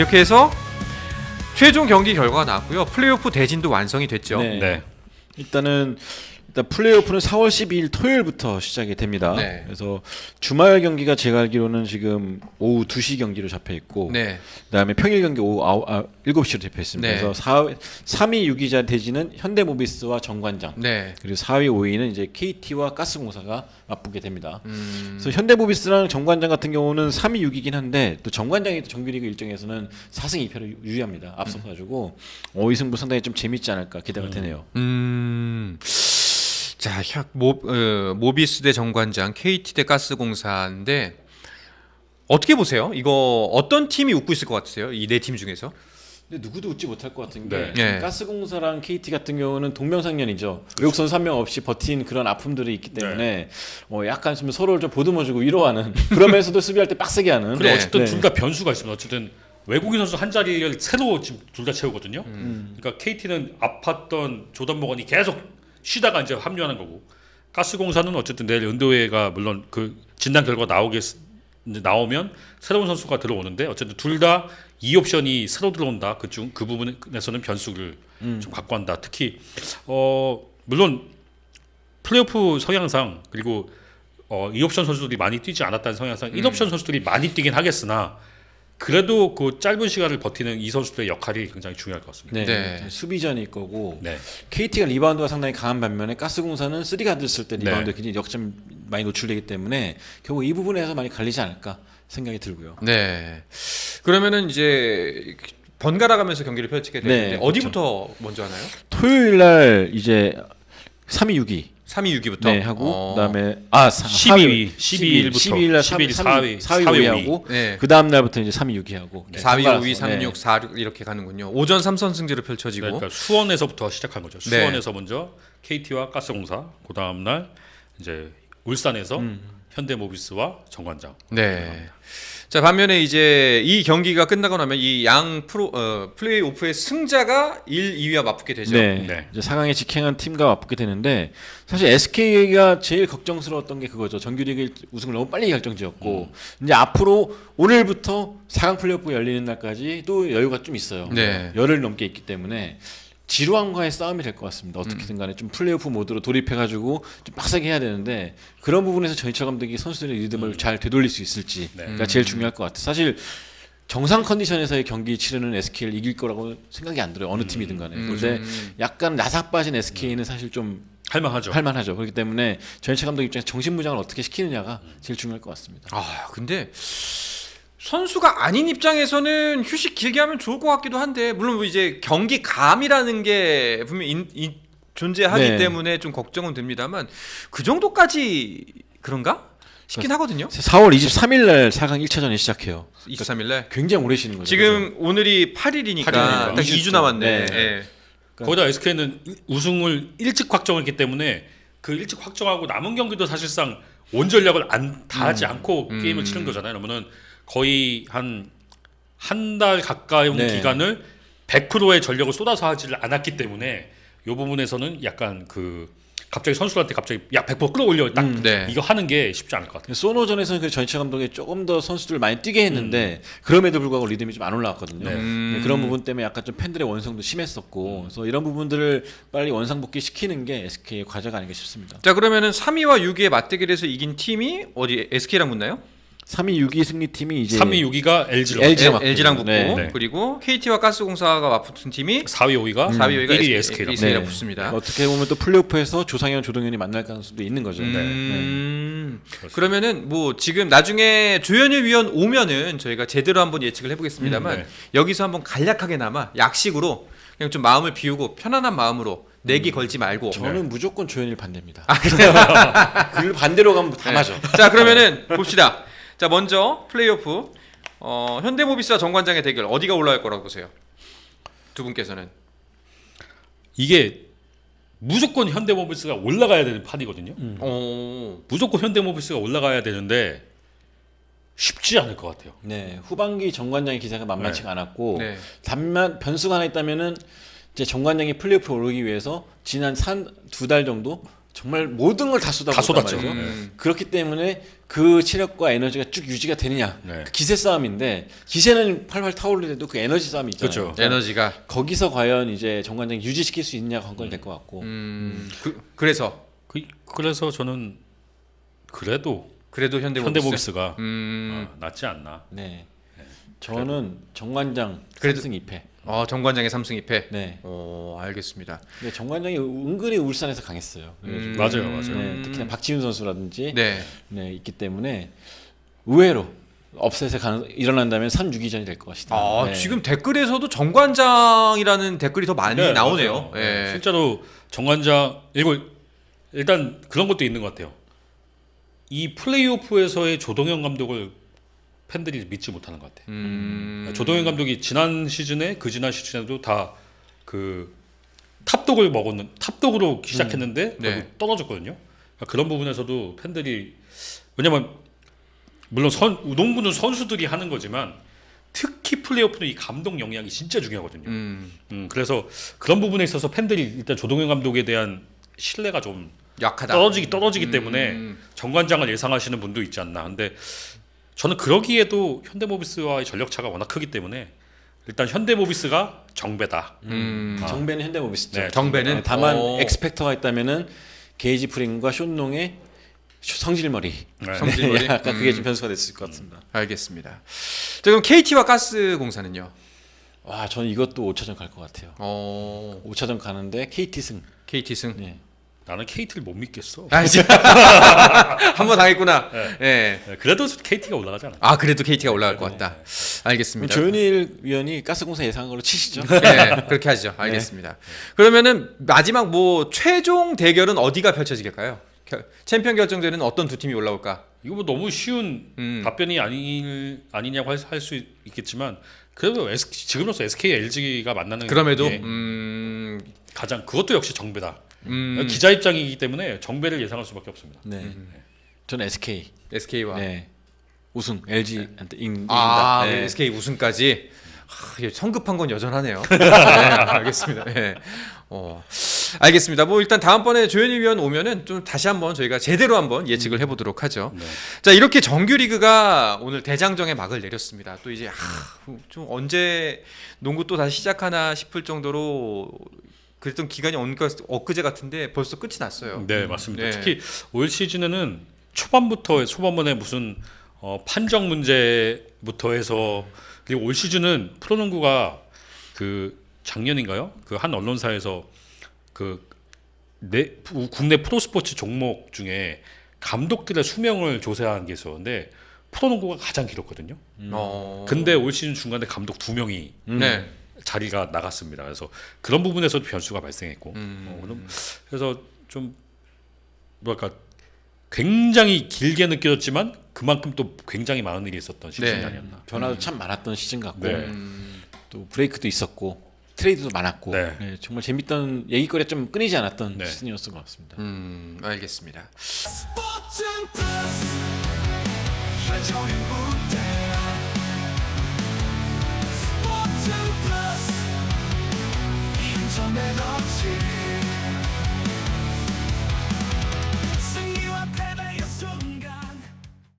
이렇게 해서 최종 경기 결과가 나왔고요. 플레이오프 대진도 완성이 됐죠. 네. 일단 플레이오프는 4월 12일 토요일부터 시작이 됩니다. 네. 그래서 주말 경기가 제가 알기로는 지금 오후 2시 경기로 잡혀 있고, 네. 그다음에 평일 경기 오후 7시로 잡혀 있습니다. 네. 그래서 3위, 6위자 대진은 현대모비스와 정관장, 네. 그리고 4위, 5위는 이제 KT와 가스공사가 맞붙게 됩니다. 그래서 현대모비스랑 정관장 같은 경우는 3위, 6위긴 한데 또 정관장이 또 정규리그 일정에서는 4승 2패를 유지합니다. 앞서가지고 이 승부 상당히 좀 재밌지 않을까 기대가 되네요. 자, 모비스 대 정관장, KT 대 가스공사인데 어떻게 보세요? 이거 어떤 팀이 웃고 있을 것 같으세요? 이 네 팀 중에서? 근데 누구도 웃지 못할 것 같은 게 네. 가스공사랑 KT 같은 경우는 동명상련이죠. 외국 선수 한 명 없이 버틴 그런 아픔들이 있기 때문에 약간 좀 서로를 좀 보듬어주고 위로하는 그러면서도 수비할 때 빡세게 하는. 그리고 네. 어쨌든 둘 다 변수가 있습니다. 어쨌든 외국인 선수 한 자리를 새로 지금 둘 다 채우거든요. 그러니까 KT는 아팠던 조던 모건이 계속 쉬다가 이제 합류하는 거고, 가스공사는 어쨌든 내일 연도회가 물론 그 진단 결과 나오면 새로운 선수가 들어오는데 어쨌든 둘 다 이 옵션이 새로 들어온다. 그 부분에서는 변수를 좀 갖고 한다. 특히 물론 플레이오프 성향상 그리고 2옵션 선수들이 많이 뛰지 않았다는 성향상 1옵션 선수들이 많이 뛰긴 하겠으나 그래도 그 짧은 시간을 버티는 이 선수들의 역할이 굉장히 중요할 것 같습니다. 네. 네. 수비전일 거고 네. KT가 리바운드가 상당히 강한 반면에 가스공사는 3가드 쓸 때 리바운드 네. 굉장히 역점 많이 노출되기 때문에 결국 이 부분에서 많이 갈리지 않을까 생각이 들고요. 네. 그러면은 이제 번갈아 가면서 경기를 펼치게 되는데 네, 어디부터 먼저 하나요? 토요일 날 이제 3위, 6위 3위, 6위부터. 네, 하고 그다음에 12위, 12일부터 12일 날 12일 4위, 4위, 5위 하고 네. 그 다음 날부터 이제 3위, 6위 하고 4위, 5위, 3, 6, 4, 6 이렇게 가는군요. 오전 3선승제로 펼쳐지고. 그러니까 수원에서부터 시작한 거죠. 네. 수원에서 먼저 KT와 가스공사, 그 다음 날 이제 울산에서 현대모비스와 정관장. 네. 자, 반면에 이제 이 경기가 끝나고 나면 이 양 플레이오프의 승자가 1, 2위와 맞붙게 되죠. 네. 네. 이제 4강에 직행한 팀과 맞붙게 되는데 사실 SK가 제일 걱정스러웠던 게 그거죠. 정규리그 우승을 너무 빨리 결정지었고 이제 앞으로 오늘부터 4강 플레이오프 열리는 날까지 또 여유가 좀 있어요. 네. 열흘 넘게 있기 때문에 지루함과의 싸움이 될 것 같습니다. 어떻게든 간에 좀 플레이오프 모드로 돌입해가지고 좀 빡세게 해야 되는데 그런 부분에서 전희철 감독이 선수들의 리듬을 잘 되돌릴 수 있을지 가 제일 중요할 것 같아요. 사실 정상 컨디션에서의 경기 치르는 SK를 이길 거라고 생각이 안 들어요. 어느 팀이든 간에. 그런데 약간 나삭 빠진 SK는 사실 좀 할만하죠. 그렇기 때문에 전희철 감독 입장에서 정신무장을 어떻게 시키느냐가 제일 중요할 것 같습니다. 아, 근데 선수가 아닌 입장에서는 휴식 길게 하면 좋을 것 같기도 한데 물론 뭐 이제 경기 감이라는 게 분명 존재하기 네. 때문에 좀 걱정은 됩니다만 그 정도까지 그런가? 싶긴 하거든요. 4월 23일 날 4강 1차전이 시작해요. 23일 날. 굉장히 오래 쉬는 거죠. 지금 오늘이 8일이니까 8일이니까. 딱 2주 남았네. 네. 예. 거기다 SK는 우승을 일찍 확정했기 때문에 그 일찍 확정하고 남은 경기도 사실상 온 전력을 다 하지 않고 게임을 치는 거잖아요. 그러면은 거의 한 달 가까이 네. 기간을 100%의 전력을 쏟아서 하지를 않았기 때문에 이 부분에서는 약간 갑자기 선수들한테 갑자기 100% 끌어올려 딱 네. 이거 하는 게 쉽지 않을 것 같아요. 소노전에서는 그 전희철 감독이 조금 더 선수들을 많이 뛰게 했는데 그럼에도 불구하고 리듬이 좀 안 올라왔거든요. 네. 그런 부분 때문에 약간 좀 팬들의 원성도 심했었고 그래서 이런 부분들을 빨리 원상복귀 시키는 게 SK의 과제가 아닌가 싶습니다. 자, 그러면은 3위와 6위의 맞대결에서 이긴 팀이 어디 SK랑 붙나요? 3위, 6위 승리팀이 이제 3위, 6위가 LG로 LG 랑 LG랑 붙고 네. 그리고 KT와 가스공사가 맞붙은 팀이 4위, 5위가 4위, 5위가 1위 SK랑 SK랑 붙습니다. 어떻게 보면 또 플레이오프에서 조상현, 조동현이 만날 가능성도 있는 거죠. 그러면은 뭐 지금 나중에 조현일 위원 오면은 저희가 제대로 한번 예측을 해보겠습니다만 네. 여기서 한번 간략하게나마 약식으로 그냥 좀 마음을 비우고 편안한 마음으로 내기 걸지 말고. 저는 무조건 조현일 반대입니다. 그 반대로 가면 다 맞아. 자, 그러면은 봅시다. 자, 먼저 플레이오프 현대모비스와 정관장의 대결 어디가 올라갈 거라고 보세요? 두 분께서는. 이게 무조건 현대모비스가 올라가야 되는 판이거든요. 무조건 현대모비스가 올라가야 되는데 쉽지 않을 것 같아요. 네, 후반기 정관장의 기세가 만만치가 않았고 네. 단만 변수가 하나 있다면은 이제 정관장이 플레이오프 오르기 위해서 지난 2달 정도 정말 모든 걸 다 다 쏟았죠. 말이죠. 네. 그렇기 때문에 그 체력과 에너지가 쭉 유지가 되느냐. 네. 그 기세 싸움인데 기세는 활활 타오르는데도 그 에너지 싸움이 있잖아요. 그렇죠. 에너지가. 거기서 과연 이제 정관장 유지시킬 수 있느냐가 관건이 될 것 같고. 그래서 그래서 저는 그래도 현대모비스. 현대모비스가 음. 낫지 않나. 네. 저는 정관장 그래도- 3승 2패. 정관장의 3승 2패. 네. 알겠습니다. 근데 정관장이 은근히 울산에서 강했어요. 그래가지고 맞아요. 네, 특히나 박지훈 선수라든지 네. 네, 있기 때문에 의외로 업셋에 일어난다면 3-6위전이 될 것이다. 네. 지금 댓글에서도 정관장이라는 댓글이 더 많이 나오네요. 맞아요. 예. 실제로 정관장 이거 일단 그런 것도 있는 것 같아요. 이 플레이오프에서의 조동현 감독을 팬들이 믿지 못하는 것 같아요. 조동현 감독이 지난 시즌에 그 지난 시즌에도 다 그 탑독으로 시작했는데 네. 결국 떨어졌거든요. 그러니까 그런 부분에서도 팬들이 왜냐면 물론 농구는 선수들이 하는 거지만 특히 플레이오프는 이 감독 영향이 진짜 중요하거든요. 그래서 그런 부분에 있어서 팬들이 일단 조동현 감독에 대한 신뢰가 좀 약하다. 떨어지기 때문에 정관장을 예상하시는 분도 있지 않나. 근데 저는 그러기에도 현대모비스와의 전력차가 워낙 크기 때문에 일단 현대모비스가 정배다. 정배는 현대모비스죠. 네, 정배는 다만 엑스팩터가 있다면은 게이지 프링과 쇼농의 성질머리. 네. 성질머리? 아까 그게 좀 변수가 됐을 것 같습니다. 알겠습니다. 자, 그럼 KT와 가스공사는요? 와, 저는 이것도 5차전 갈 것 같아요. 5차전 가는데 KT 승. KT 승. 네. 나는 KT를 못 믿겠어. 한번 당했구나. 네. 그래도 KT가 올라가지 않아. 그래도 KT가 올라갈 것 같다. 알겠습니다. 조현일 위원이 가스공사 예상한 걸로 치시죠. 네, 그렇게 하죠. 알겠습니다. 그러면은 마지막 최종 대결은 어디가 펼쳐지겠까요? 챔피언 결정전에는 어떤 두 팀이 올라올까? 이거 뭐 너무 쉬운 답변이 아니냐고 할 수 있겠지만 그래도 지금으로서 SK, LG가 만나는 그럼에도 게 가장 그것도 역시 정배다. 기자 입장이기 때문에 정배를 예상할 수밖에 없습니다. 네. 저는 SK. SK와 네. 우승 LG한테 이긴다. 네. SK 우승까지. 성급한 건 여전하네요. 네, 알겠습니다. 네. 알겠습니다. 일단 다음번에 조현일 위원 오면은 좀 다시 한번 저희가 제대로 한번 예측을 해보도록 하죠. 네. 자, 이렇게 정규리그가 오늘 대장정의 막을 내렸습니다. 또 이제 좀 언제 농구 또 다시 시작하나 싶을 정도로 그랬던 기간이 엊그제 같은데 벌써 끝이 났어요. 네, 맞습니다. 네. 특히 올 시즌에는 초반부에 무슨 판정 문제부터 해서 그리고 올 시즌은 프로농구가 그 작년인가요? 그 한 언론사에서 국내 프로스포츠 종목 중에 감독들의 수명을 조사한 게 있었는데 프로농구가 가장 길었거든요. 근데 올 시즌 중간에 감독 2명이 네. 자리가 나갔습니다. 그래서 그런 부분에서도 변수가 발생했고, 그래서 좀 뭐랄까 굉장히 길게 느껴졌지만 그만큼 또 굉장히 많은 일이 있었던 시즌이 네. 아니었나. 변화도 참 많았던 시즌 같고 네. 또 브레이크도 있었고 트레이드도 많았고 네. 네, 정말 재밌던 얘기거리가 좀 끊이지 않았던 네. 시즌이었던 것 같습니다. 알겠습니다. 스포츠 플러스 한정의 무대